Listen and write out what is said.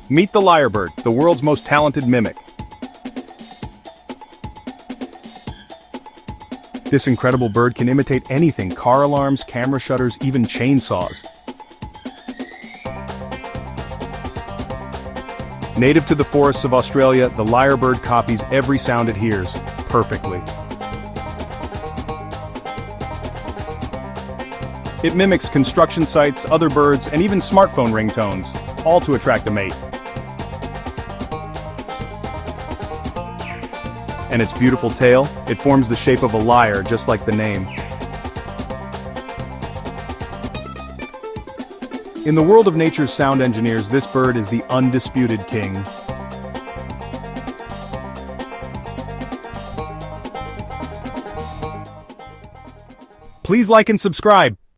Meet the lyrebird, the world's most talented mimic. This incredible bird can imitate anything: car alarms, camera shutters, even chainsaws. Native to the forests of Australia, the lyrebird copies every sound it hears, perfectly. It mimics construction sites, other birds, and even smartphone ringtones, all to attract a mate. And its beautiful tail, it forms the shape of a lyre, just like the name. In the world of nature's sound engineers, this bird is the undisputed king. Please like and subscribe.